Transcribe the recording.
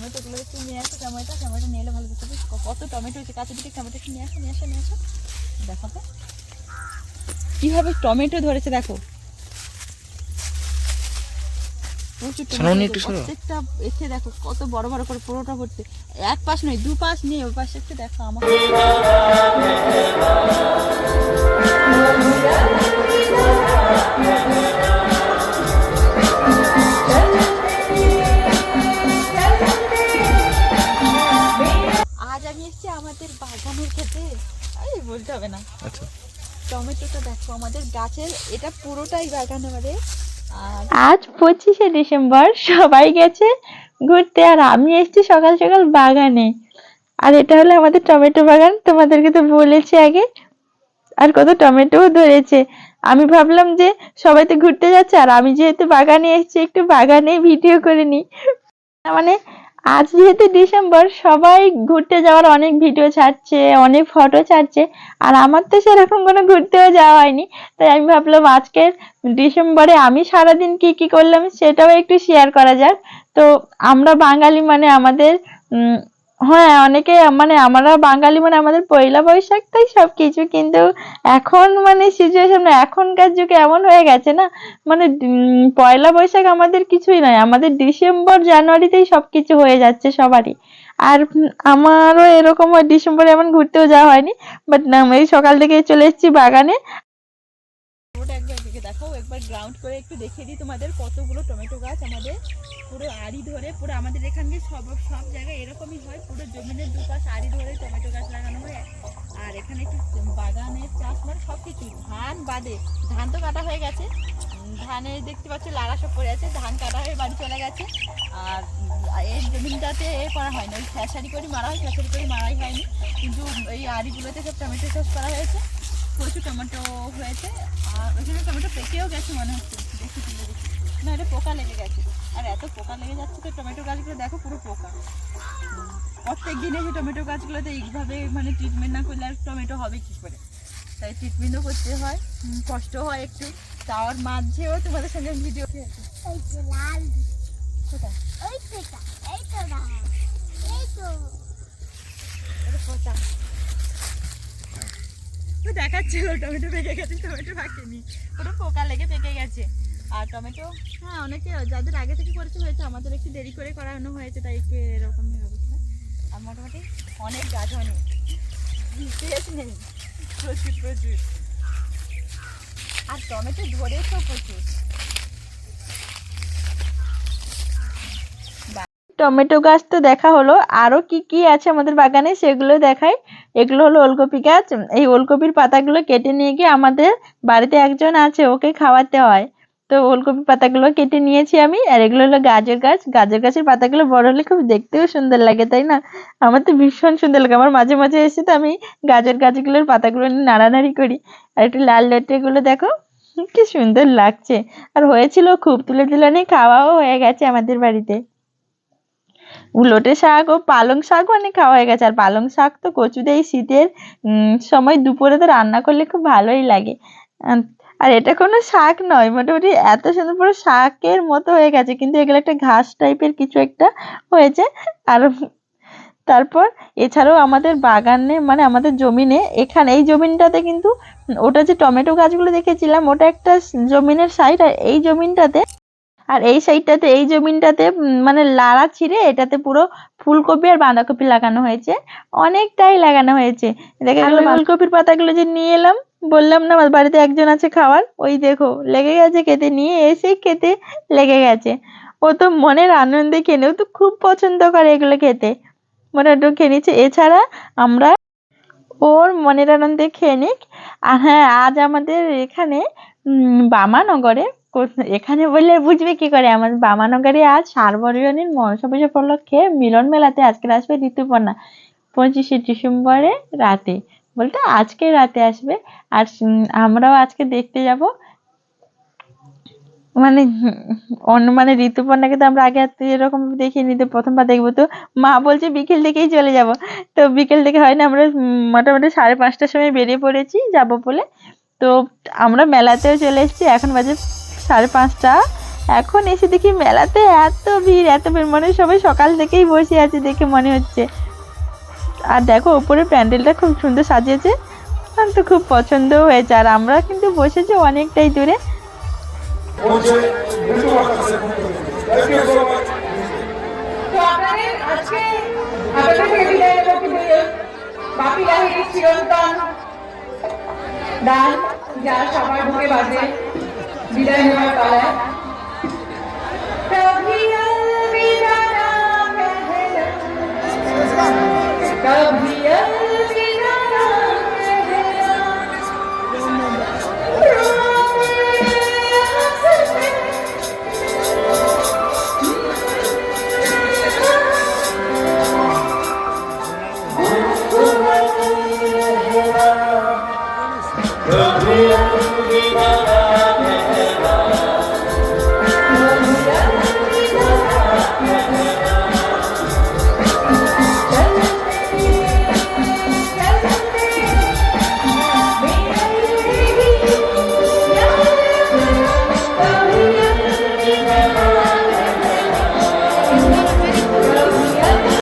টমেটোগুলো একটু নিয়ে আসো। টমেটো নিয়ে এলে ভালো দেখতে কত টমেটো হয়েছে। কাছে দিকে টমেটো একটু নিয়ে আসো। দেখো তো কীভাবে টমেটো ধরেছে, দেখো প্রচুর টমেটো। প্রত্যেকটা এসে দেখো কত বড় বড় করে পুরোটা ভর্তি। এক পাশ নয়, দু পাশ নিয়ে ওই পাশে একটু দেখো। আমার আজ আমি এসেছি আমাদের বাগানের খেতে, বলতে হবে না। আচ্ছা, টমেটোটা দেখো আমাদের গাছের, এটা পুরোটাই বাগান আমাদের। আজ 25শে ডিসেম্বর, সবাই গেছে ঘুরতে আর আমি এসেছি সকাল সকাল বাগানে। আর এটা হলো আমাদের টমেটো বাগান, তোমাদেরকে তো বলেছি আগে। আর কত টমেটোও ধরেছে। আমি ভাবলাম যে সবাই তো ঘুরতে যাচ্ছে আর আমি যেহেতু বাগানে এসেছি একটু বাগানে ভিডিও করে নিই। মানে আজ যেহেতু ডিসেম্বর, সবাই ঘুরতে যাওয়ার অনেক ভিডিও ছাড়ছে, অনেক ফটো ছাড়ছে, আর আমার তো সেরকম কোনো ঘুরতেও যাওয়া হয়নি। তাই আমি ভাবলাম আজকের ডিসেম্বরে আমি সারাদিন কি কি করলাম সেটাও একটু শেয়ার করা যাক। তো আমরা বাঙালি মানে আমাদের হ্যাঁ, অনেকে মানে আমরা বাঙালি মানে আমাদের পয়লা বৈশাখ তাই সবকিছু, কিন্তু এখন মানে সিচুয়েশন এখনকার যুগে এমন হয়ে গেছে না, মানে পয়লা বৈশাখ আমাদের কিছুই নয়, আমাদের ডিসেম্বর জানুয়ারিতেই সবকিছু হয়ে যাচ্ছে সবারই। আর আমারও এরকম হয়, ডিসেম্বরে এমন ঘুরতেও যাওয়া হয়নি, বাট এই সকাল থেকে চলে এসেছি বাগানে। দেখো একবার গ্রাউন্ড করে একটু দেখিয়ে দিই তোমাদের কতগুলো টমেটো গাছ আমাদের পুরো আড়ি ধরে, পুরো আমাদের এখানে সব জায়গায় এরকমই হয়, পুরো জমিনের দুপাশ আড়ি ধরে টমেটো গাছ লাগানো হয়। আর এখানে একটু বাগানের চাষ মানে সব কিছু, ধান বাদে, ধান তো কাটা হয়ে গেছে, ধানের দেখতে পাচ্ছি লাড়া সব পড়ে আছে, ধান কাটা হয়ে বাড়ি চলে গেছে। আর এই জমিনটাতে করা হয়নি, ওই খেসারি করে মারা হয়, খেসারি করে মারাই হয়নি, কিন্তু এই আড়িগুলোতে সব টমেটো চাষ করা হয়েছে, প্রচুর টমেটো হয়েছে। আর ওইখানে টমেটো পেকেও গেছে মনে হচ্ছে, দেখি না, এটা পোকা লেগে গেছে। আর এত পোকা লেগে যাচ্ছে তো টমেটো গাছগুলো দেখো পুরো পোকা। প্রত্যেক দিনে যে টমেটো গাছগুলোতে এইভাবে মানে ট্রিটমেন্ট না করলে আর টমেটো হবে কি করে, তাই ট্রিটমেন্টও করতে হয়, কষ্ট হয় একটু। তার মাঝেও তোমাদের সঙ্গে ভিডিও দেখাচ্ছিল টমেটো পেকে গেছে, টমেটো পাকেনি, পুরো পোকা লেগে পেকে গেছে। আর টমেটো হ্যাঁ অনেকে যাদের আগে থেকে করেছে হয়েছে, আমাদের একটু দেরি করে করানো হয়েছে, তাই একটু এরকমই অবস্থা। আর মোটামুটি অনেক গাছ অনেক শেষ নেই, প্রচুর। আর টমেটো ধরেছেও প্রচুর। টমেটো গাছ তো দেখা হলো, আরো কি কি আছে আমাদের বাগানে সেগুলো দেখাই। এগুলো হলো ওলকপি গাছ। এই ওলকপির পাতাগুলো কেটে নিয়ে গিয়ে আমাদের বাড়িতে একজন আছে, ওকে খাওয়াতে হয়, তো ওলকপি পাতাগুলো কেটে নিয়েছি আমি। আর এগুলো হলো গাজর গাছ। গাজর গাছের পাতাগুলো বড় হলে খুব দেখতেও সুন্দর লাগে, তাই না? আমার তো ভীষণ সুন্দর লাগে। আমার মাঝে মাঝে এসে তো আমি গাজর গাছগুলোর পাতাগুলো নিয়ে নাড়ানাড়ি করি। আর একটু লাল লেটে গুলো দেখো কি সুন্দর লাগছে। আর হয়েছিল খুব, তুলে তুলে নিয়ে খাওয়াও হয়ে গেছে আমাদের বাড়িতে। উলোটে শাক ও পালং শাক অনেক খাওয়া হয়ে গেছে। আর পালং শাক তো কচুতে এই শীতের সময় দুপুরে তো রান্না করলে খুব ভালোই লাগে। আর এটা কোনো শাক নয়, মোটামুটি এত সুন্দর পুরো শাকের মতো হয়ে গেছে, কিন্তু এগুলো একটা ঘাস টাইপের কিছু একটা হয়েছে। আর তারপর এছাড়াও আমাদের বাগানে মানে আমাদের জমিনে, এখানে এই জমিনটাতে কিন্তু ওটা যে টমেটো গাছগুলো দেখেছিলাম ওটা একটা জমিনের সাইড, আর এই জমিনটাতে আর এই সাইডটাতে এই জমিনটাতে মানে লাড়া ছিঁড়ে এটাতে পুরো ফুলকপি আর বাঁধাকপি লাগানো হয়েছে, অনেকটাই লাগানো হয়েছে। দেখে গেল ফুলকপির পাতাগুলো যে নিয়ে এলাম, বললাম না আমার বাড়িতে একজন আছে খাওয়ার, ওই দেখো লেগে গেছে খেতে, নিয়ে এসে খেতে লেগে গেছে। ও তো মনের আনন্দে খেয়ে, ও তো খুব পছন্দ করে এগুলো খেতে, মনে একটু খেয়ে নিচ্ছে। এছাড়া আমরা ওর মনের আনন্দে খেয়ে নিক। আর হ্যাঁ, আজ আমাদের এখানে বামানগরে, এখানে বললে বুঝবে কি করে, আমার বামানগরে আজ সার্বজনীন মনসা পুজো উপলক্ষে মিলন মেলাতে আজকে আসবে ঋতুপর্ণা, 25শে ডিসেম্বরে রাতে, বলতে আজকে রাতে আসবে। আর আমরাও আজকে দেখতে যাব। মানে মানে ঋতুপর্ণাকে তো আমরা আগে এরকম দেখিনি, তো প্রথমবার দেখবো। তো মা বলছে বিকেল থেকেই চলে যাব, তো বিকেল থেকে হয় না, আমরা মোটামুটি 5:30টার সময় বেরিয়ে পড়েছি যাব বলে। তো আমরা মেলাতেও চলে এসেছি, এখন বাজে 5:30, এখন এসে দেখি মেলাতে এত ভিড় মনে হয় সবাই সকাল থেকেই বসে আছে দেখে মনে হচ্ছে। আর দেখো উপরে প্যান্ডেলটা খুব সুন্দর সাজিয়েছে, আমার তো খুব পছন্দও হয়েছে। আর আমরা কিন্তু বসেছি অনেকটাই দূরে। তো আপনাদের আজকে আপনাদেরকে বিদায় দেবো, কিন্তু বাপি লাহিড়ির চিরন্তন গান যা সবার বুকে বাজে বিদায় নেওয়ার পালায়।